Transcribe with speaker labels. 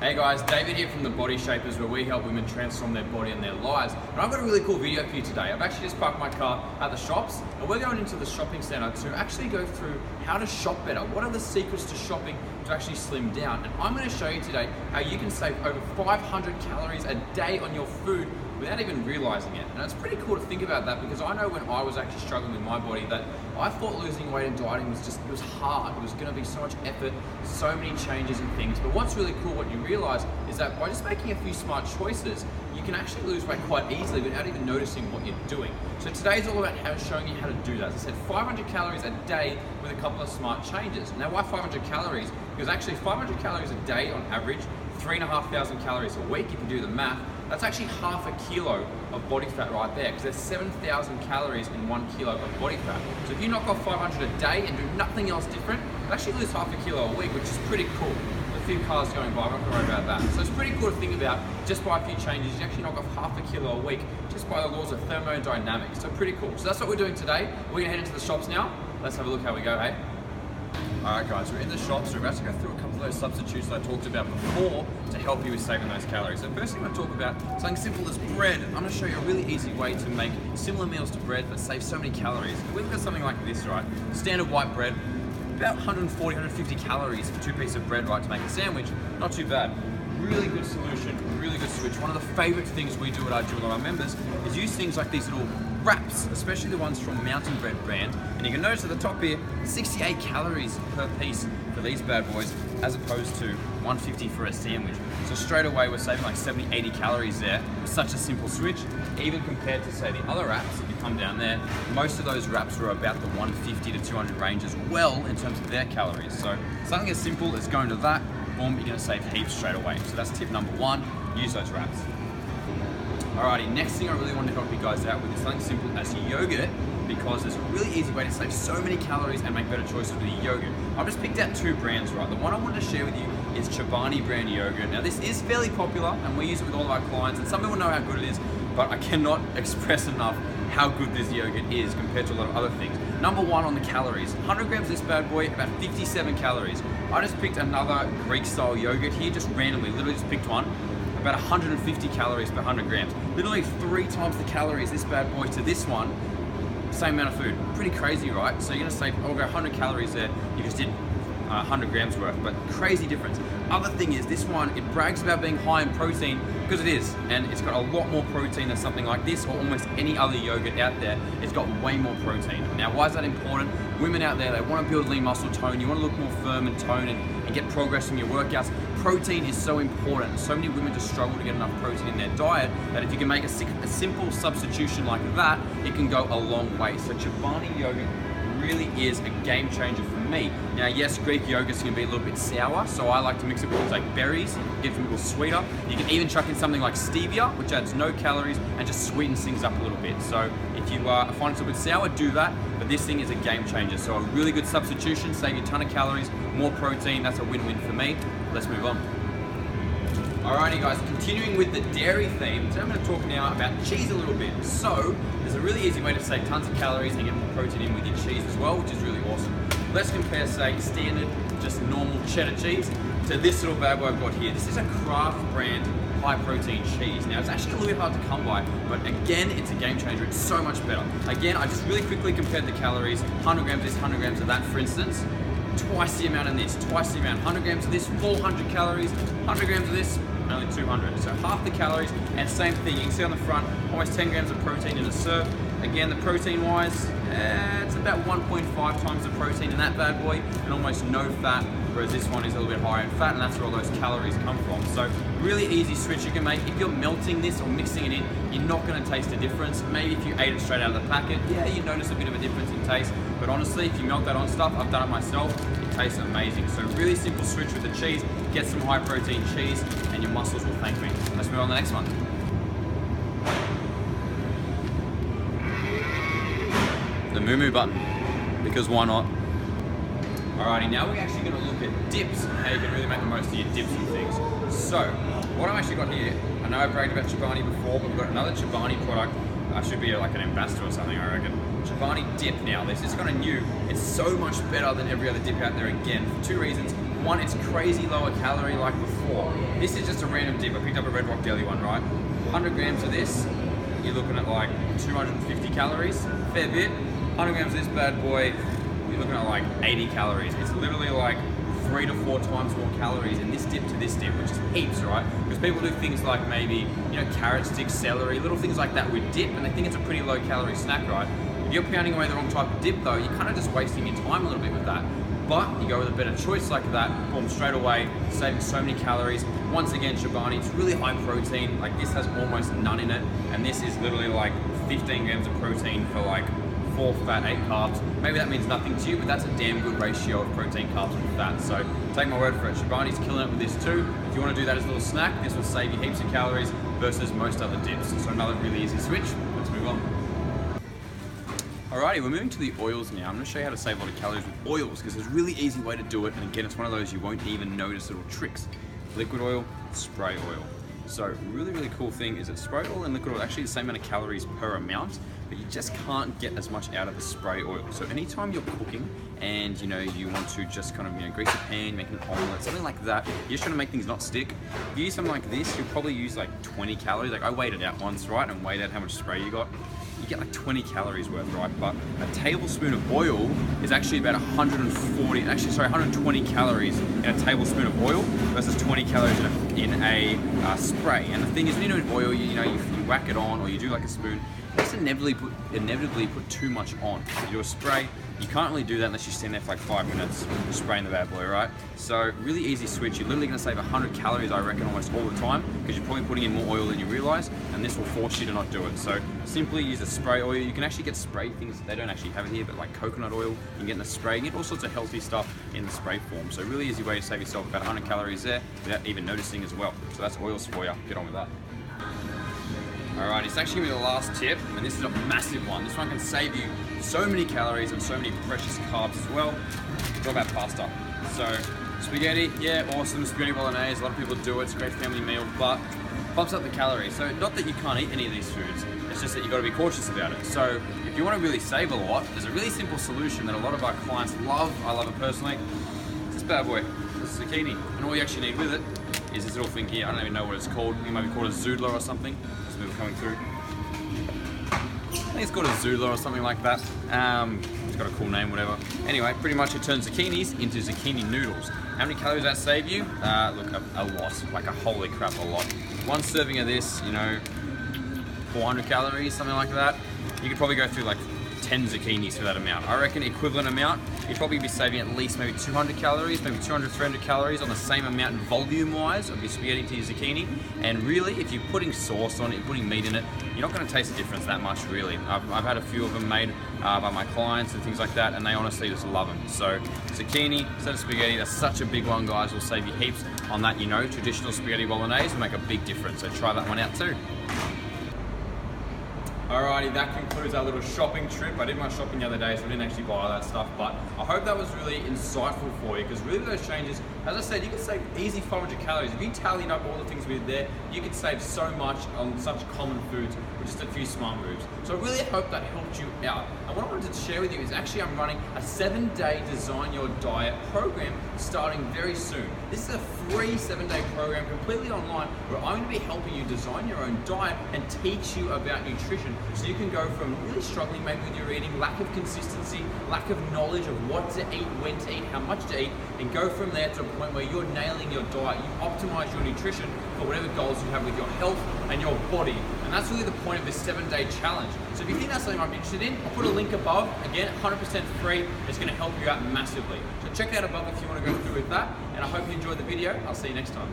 Speaker 1: Hey guys, David here from The Body Shapers, where we help women transform their body and their lives. And I've got a really cool video for you today. I've actually just parked my car at the shops, and we're going into the shopping center to actually go through how to shop better. What are the secrets to shopping to actually slim down? And I'm going to show you today how you can save over 500 calories a day on your food without even realizing it. And it's pretty cool to think about that, because I know when I was actually struggling with my body that I thought losing weight and dieting was it was hard. It was going to be so much effort, so many changes and things. But what's really cool, what you realize is that by just making a few smart choices, you can actually lose weight quite easily without even noticing what you're doing. So today's all about showing you how to do that. As I said, 500 calories a day with a couple of smart changes. Now, why 500 calories? Because actually 500 calories a day on average, 3,500 calories a week, if you do the math, that's actually half a kilo of body fat right there, because there's 7,000 calories in 1 kilo of body fat. So if you knock off 500 a day and do nothing else different, you actually lose half a kilo a week, which is pretty cool. A few cars going by, I'm not going to worry about that. So it's pretty cool to think about, just by a few changes, you actually knock off half a kilo a week, just by the laws of thermodynamics. So pretty cool. So that's what we're doing today. We're going to head into the shops now. Let's have a look how we go, hey? Alright guys, we're in the shops, so we're about to go through a couple of those substitutes that I talked about before to help you with saving those calories. So first thing I'm going to talk about, something simple as bread. I'm going to show you a really easy way to make similar meals to bread but save so many calories. We look at something like this, right? Standard white bread, about 140, 150 calories for 2 pieces of bread, right, to make a sandwich. Not too bad. Really good solution, really good switch. One of the favorite things we do at our gym with our members is use things like these little wraps, especially the ones from Mountain Bread brand. And you can notice at the top here, 68 calories per piece for these bad boys, as opposed to 150 for a sandwich. So straight away, we're saving like 70, 80 calories there with such a simple switch. Even compared to, say, the other wraps, if you come down there, most of those wraps are about the 150 to 200 range as well in terms of their calories. So something as simple as going to that, boom, you're gonna save heaps straight away. So that's tip number one, use those wraps. Alrighty, next thing I really want to help you guys out with is something simple as yogurt, because there's a really easy way to save so many calories and make better choices with your yogurt. I've just picked out 2 brands, right? The one I wanted to share with you is Chobani brand yogurt. Now this is fairly popular and we use it with all of our clients, and some people know how good it is, but I cannot express enough how good this yogurt is compared to a lot of other things. Number one on the calories, 100 grams of this bad boy, about 57 calories. I just picked another Greek style yogurt here, just randomly, literally just picked one. About 150 calories per 100 grams. Literally 3 times the calories this bad boy to this one, same amount of food. Pretty crazy, right? So you're gonna save over 100 calories there. You just did 100 grams worth, but crazy difference. Other thing is, this one, it brags about being high in protein, because it is, and it's got a lot more protein than something like this or almost any other yogurt out there. It's got way more protein. Now, why is that important? Women out there, they want to build lean muscle tone, you want to look more firm and tone and get progress from your workouts. Protein is so important. So many women just struggle to get enough protein in their diet that if you can make a simple substitution like that, it can go a long way. So Chobani yogurt really is a game changer for me. Now, yes, Greek yogurt's gonna be a little bit sour, so I like to mix it with things like berries, get them a little sweeter. You can even chuck in something like stevia, which adds no calories and just sweetens things up a little bit. So if you find it a little bit sour, do that, but this thing is a game changer. So a really good substitution, save you a ton of calories, more protein, that's a win-win for me. Let's move on. Alrighty guys, continuing with the dairy theme, today I'm going to talk now about cheese a little bit. So, there's a really easy way to save tons of calories and get more protein in with your cheese as well, which is really awesome. Let's compare, say, standard, just normal cheddar cheese to this little bad boy I've got here. This is a Kraft brand high protein cheese. Now, it's actually a little bit hard to come by, but again, it's a game changer. It's so much better. Again, I just really quickly compared the calories, 100 grams of this, 100 grams of that, for instance. Twice the amount in this, twice the amount. 100 grams of this, 400 calories. 100 grams of this, only 200. So half the calories, and same thing. You can see on the front, almost 10 grams of protein in a serve. Again, the protein wise, it's about 1.5 times the protein in that bad boy, and almost no fat, whereas this one is a little bit higher in fat, and that's where all those calories come from. So really easy switch you can make. If you're melting this or mixing it in, you're not gonna taste a difference. Maybe if you ate it straight out of the packet, yeah, you notice a bit of a difference in taste, but honestly, if you melt that on stuff, I've done it myself, it tastes amazing. So really simple switch with the cheese, get some high protein cheese, and your muscles will thank me. Let's move on to the next one. The Moo button, because why not? Alrighty, now we're actually going to look at dips and how you can really make the most of your dips and things. So, what I've actually got here, I know I've bragged about Chobani before, but we've got another Chobani product. I should be like an ambassador or something, I reckon. Chobani dip now. This is kind of new. It's so much better than every other dip out there again, for 2 reasons. One, it's crazy lower calorie like before. This is just a random dip. I picked up a Red Rock Deli one, right? 100 grams of this, you're looking at like 250 calories, fair bit. 100 grams of this bad boy, you're looking at like 80 calories. It's literally like 3 to 4 times more calories in this dip to this dip, which is heaps, right? Because people do things like maybe, you know, carrot sticks, celery, little things like that with dip, and they think it's a pretty low calorie snack, right? If you're pounding away the wrong type of dip though, you're kind of just wasting your time a little bit with that. But you go with a better choice like that, boom, straight away, saving so many calories. Once again, Chobani, it's really high protein. Like this has almost none in it, and this is literally like 15 grams of protein for like 4 fat, 8 carbs. Maybe that means nothing to you, but that's a damn good ratio of protein, carbs, and fat. So take my word for it. Chobani's killing it with this too. If you want to do that as a little snack, this will save you heaps of calories versus most other dips. So another really easy switch. Let's move on. Alrighty, we're moving to the oils now. I'm going to show you how to save a lot of calories with oils because there's a really easy way to do it, and again, it's one of those you won't even notice little tricks. Liquid oil, spray oil. So really cool thing is that spray oil and liquid oil are actually the same amount of calories per amount, but you just can't get as much out of the spray oil. So anytime you're cooking and you know you want to just kind of, you know, grease a pan, make an omelet, something like that, you're just trying to make things not stick. If you use something like this, you'll probably use like 20 calories. Like I weighed it out once, right, and weighed out how much spray you got. You get like 20 calories worth, right? But a tablespoon of oil is actually about 120 calories in a tablespoon of oil versus 20 calories in a spray. And the thing is, when you're doing oil, you whack it on, or you do like a spoon, you just inevitably put too much on. You do a spray, you can't really do that unless you stand there for like 5 minutes spraying the bad boy, right? So really easy switch. You're literally gonna save 100 calories, I reckon, almost all the time, because you're probably putting in more oil than you realize, and this will force you to not do it. So simply use a spray oil. You can actually get spray things, they don't actually have it here, but like coconut oil, you can get in the spray, you get all sorts of healthy stuff in the spray form. So really easy way to save yourself about 100 calories there without even noticing as well. So that's oils for you, get on with that. Alright, it's actually gonna be the last tip, and this is a massive one. This one can save you so many calories and so many precious carbs as well. It's all about pasta. So, spaghetti, yeah, awesome. Spaghetti bolognese, a lot of people do it. It's a great family meal, but bumps up the calories. So, not that you can't eat any of these foods, it's just that you've got to be cautious about it. So, if you want to really save a lot, there's a really simple solution that a lot of our clients love. I love it personally. It's this bad boy, this zucchini. And all you actually need with it is this little thing here. I don't even know what it's called. It might be called a zoodler or something. This move coming through. I think it's called a zoodler or something like that. It's got a cool name, whatever. Anyway, pretty much it turns zucchinis into zucchini noodles. How many calories does that save you? Look, a lot. Like a holy crap, a lot. One serving of this, you know, 400 calories, something like that. You could probably go through like 10 zucchinis for that amount. I reckon equivalent amount, you'd probably be saving at least maybe 200 calories, maybe 200, 300 calories on the same amount volume-wise of your spaghetti to your zucchini. And really, if you're putting sauce on it, you're putting meat in it, you're not going to taste the difference that much, really. I've had a few of them made by my clients and things like that, and they honestly just love them. So zucchini instead of spaghetti, that's such a big one, guys. Will save you heaps on that, you know, traditional spaghetti bolognese will make a big difference. So try that one out too. Alrighty, that concludes our little shopping trip. I did my shopping the other day, so I didn't actually buy all that stuff, but I hope that was really insightful for you, because really those changes, as I said, you can save easy 500 calories. If you tallied up all the things we did there, you could save so much on such common foods with just a few smart moves. So I really hope that helped you out. And what I wanted to share with you is actually I'm running a 7-day Design Your Diet program starting very soon. This is a free 7-day program completely online where I'm going to be helping you design your own diet and teach you about nutrition, so you can go from really struggling maybe with your eating, lack of consistency, lack of knowledge of what to eat, when to eat, how much to eat, and go from there to a point where you're nailing your diet, you optimize your nutrition for whatever goals you have with your health and your body. And that's really the point of this 7-day challenge. So if you think that's something I'm interested in, I'll put a link above. Again, 100% free. It's going to help you out massively. So check that above if you want to go through with that. And I hope you enjoyed the video. I'll see you next time.